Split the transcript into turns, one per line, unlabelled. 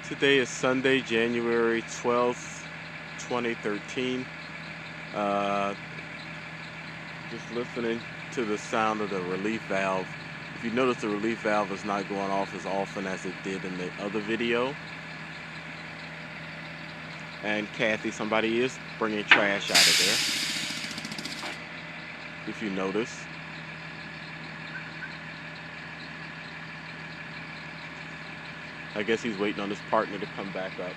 Today is Sunday, January 12th, 2013. Uh, just listening to the sound of the relief valve. If you notice, the relief valve is not going off as often as it did in the other video. And Kathy, somebody is bringing trash out of there, if you notice. I guess he's waiting on his partner to come back up.